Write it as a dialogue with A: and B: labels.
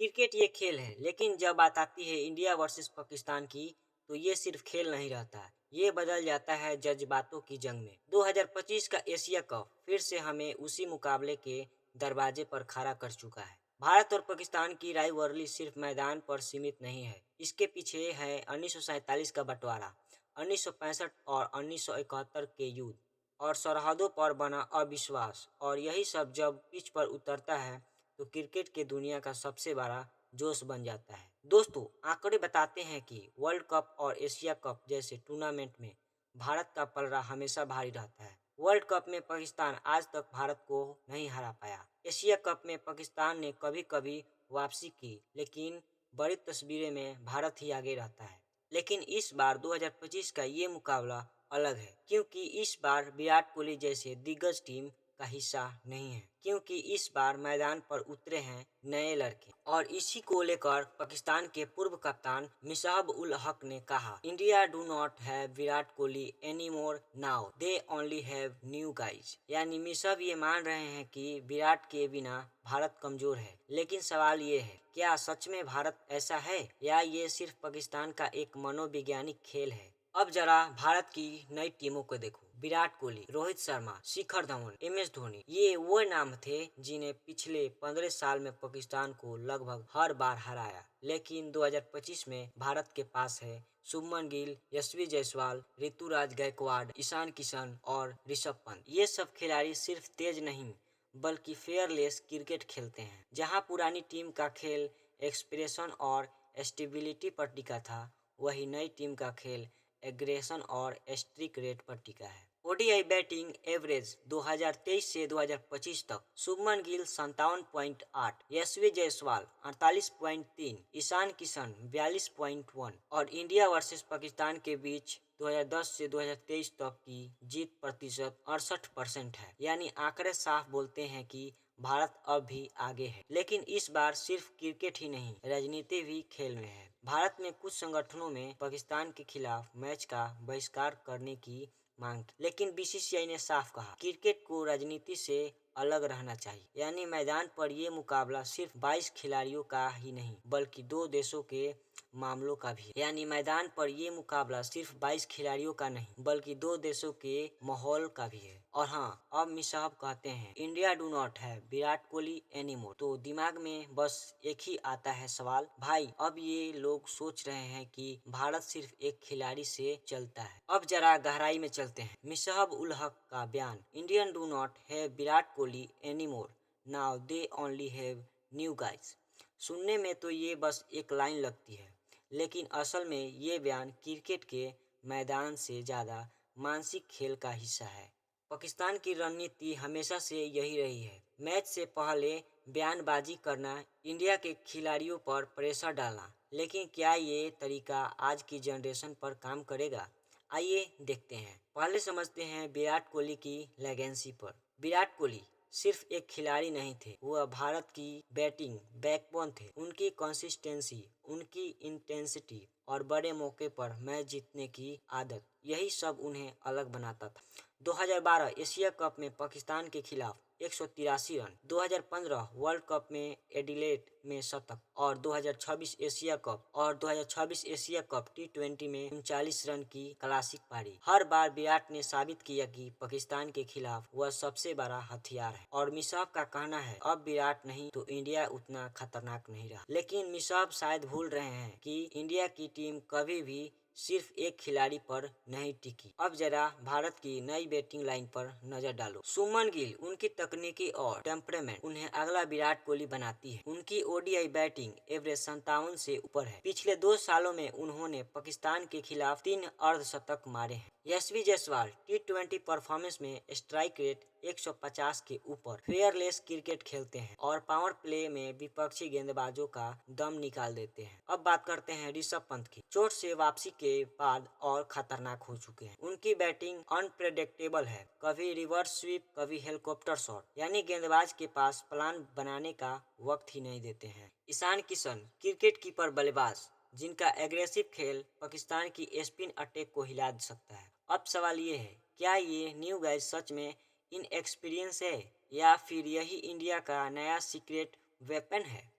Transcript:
A: Cricket ये खेल है, लेकिन जब बात आती है इंडिया वर्सेस पाकिस्तान की, तो ये सिर्फ खेल नहीं रहता। ये बदल जाता है जज्बातों की जंग में। 2025 का एशिया कप फिर से हमें उसी मुकाबले के दरवाजे पर खड़ा कर चुका है। भारत और पाकिस्तान की राइवलरी सिर्फ मैदान पर सीमित नहीं है, इसके पीछे है 1947 का बंटवारा, 1965 और 1971 के युद्ध और सरहदों पर बना अविश्वास। और यही सब जब पिच पर उतरता है तो क्रिकेट के दुनिया का सबसे बड़ा जोश बन जाता है। दोस्तों, आंकड़े बताते हैं कि वर्ल्ड कप और एशिया कप जैसे टूर्नामेंट में भारत का पलड़ा हमेशा भारी रहता है। वर्ल्ड कप में पाकिस्तान आज तक भारत को नहीं हरा पाया। एशिया कप में पाकिस्तान ने कभी कभी वापसी की, लेकिन बड़ी तस्वीरें में भारत ही आगे रहता है। लेकिन इस बार 2025 का ये मुकाबला अलग है, क्योंकि इस बार विराट कोहली जैसे दिग्गज टीम का हिस्सा नहीं है, क्योंकि इस बार मैदान पर उतरे हैं नए लड़के। और इसी को लेकर पाकिस्तान के पूर्व कप्तान मिसबाह उल हक ने कहा, India do not have Virat Kohli any more now, they only have new guys. यानी मिसबाह ये मान रहे हैं कि विराट के बिना भारत कमजोर है। लेकिन सवाल ये है, क्या सच में भारत ऐसा है, या ये सिर्फ पाकिस्तान का एक मनोवैज्ञानिक खेल है? अब जरा भारत की नई टीमों को देखो। विराट कोहली, रोहित शर्मा, शिखर धवन, MS धोनी, ये वो नाम थे जिन्हें पिछले 15 साल में पाकिस्तान को लगभग हर बार हराया। लेकिन 2025 में भारत के पास है शुभमन गिल, यशस्वी जायसवाल, ऋतुराज गायकवाड़, ईशान किशन और ऋषभ पंत। ये सब खिलाड़ी सिर्फ तेज नहीं बल्कि फेयरलेस क्रिकेट खेलते हैं। जहां पुरानी टीम का खेल एक्सप्रेशन और स्टेबिलिटी पर टिका था, वही नई टीम का खेल एग्रेशन और स्ट्राइक रेट पर टिका है। ODI बैटिंग एवरेज 2023 से 2025 तक शुभमन गिल 57.8, यशस्वी जायसवाल 48.3, ईशान किशन 42.1 और इंडिया वर्सेस पाकिस्तान के बीच 2010 से 2023 तक की जीत प्रतिशत 68% है। यानी आंकड़े साफ बोलते हैं कि भारत अब भी आगे है। लेकिन इस बार सिर्फ क्रिकेट ही नहीं, राजनीति भी खेल में है। भारत में कुछ संगठनों में पाकिस्तान के खिलाफ मैच का बहिष्कार करने की मांग की, लेकिन BCCI ने साफ कहा, क्रिकेट को राजनीति से अलग रहना चाहिए। यानी मैदान पर ये मुकाबला सिर्फ 22 खिलाड़ियों का ही नहीं बल्कि दो देशों के मामलों का भी है। यानी मैदान पर ये मुकाबला सिर्फ 22 खिलाड़ियों का नहीं बल्कि दो देशों के माहौल का भी है। और हाँ, अब मिसाब कहते हैं इंडिया डू नॉट है विराट कोहली एनीमोर, तो दिमाग में बस एक ही आता है सवाल, भाई अब ये लोग सोच रहे हैं कि भारत सिर्फ एक खिलाड़ी से चलता है। अब जरा गहराई में चलते हैं। मिसबाह उल हक का बयान, Indian do not have Virat Kohli anymore, now they only have new guys. सुनने में तो ये बस एक लाइन लगती है, लेकिन असल में ये बयान क्रिकेट के मैदान से ज़्यादा मानसिक खेल का हिस्सा है। पाकिस्तान की रणनीति हमेशा से यही रही है, मैच से पहले बयानबाजी करना, इंडिया के खिलाड़ियों पर प्रेशर डालना। लेकिन क्या ये तरीका आज की जनरेशन पर काम करेगा? आइए देखते हैं। पहले समझते हैं विराट कोहली की लेगेंसी पर। विराट कोहली सिर्फ एक खिलाड़ी नहीं थे, वह भारत की बैटिंग बैकबोन थे। उनकी कंसिस्टेंसी, उनकी इंटेंसिटी और बड़े मौके पर मैच जीतने की आदत, यही सब उन्हें अलग बनाता था। 2012 एशिया कप में पाकिस्तान के खिलाफ 183 रन, 2015 वर्ल्ड कप में एडिलेड में शतक और 2026 एशिया कप T20 में 39 रन की क्लासिक पारी। हर बार विराट ने साबित किया कि पाकिस्तान के खिलाफ वह सबसे बड़ा हथियार है। और मिसाब का कहना है, अब विराट नहीं तो इंडिया उतना खतरनाक नहीं रहा। लेकिन मिसाब शायद भूल रहे हैं कि इंडिया की टीम कभी भी सिर्फ एक खिलाड़ी पर नहीं टिकी। अब जरा भारत की नई बैटिंग लाइन पर नजर डालो। शुभमन गिल, उनकी तकनीकी और टेम्परामेंट उन्हें अगला विराट कोहली बनाती है। उनकी ODI बैटिंग एवरेज 57 से ऊपर है। पिछले 2 सालों में उन्होंने पाकिस्तान के खिलाफ 3 अर्धशतक मारे हैं। यशस्वी जायसवाल T20 परफॉर्मेंस में स्ट्राइक रेट 150 के ऊपर, फेयरलेस क्रिकेट खेलते हैं और पावर प्ले में विपक्षी गेंदबाजों का दम निकाल देते हैं। अब बात करते हैं ऋषभ पंत की। चोट से वापसी के बाद और खतरनाक हो चुके हैं। उनकी बैटिंग अनप्रेडिक्टेबल है, कभी रिवर्स स्वीप, कभी हेलीकॉप्टर शॉट, यानी गेंदबाज के पास प्लान बनाने का वक्त ही नहीं देते हैं। ईशान किशन, क्रिकेट कीपर बल्लेबाज, जिनका एग्रेसिव खेल पाकिस्तान की स्पिन अटैक को हिला सकता है। अब सवाल ये है, क्या ये न्यू गाइज सच में इनएक्सपीरियंस है, या फिर यही इंडिया का नया सीक्रेट वेपन है?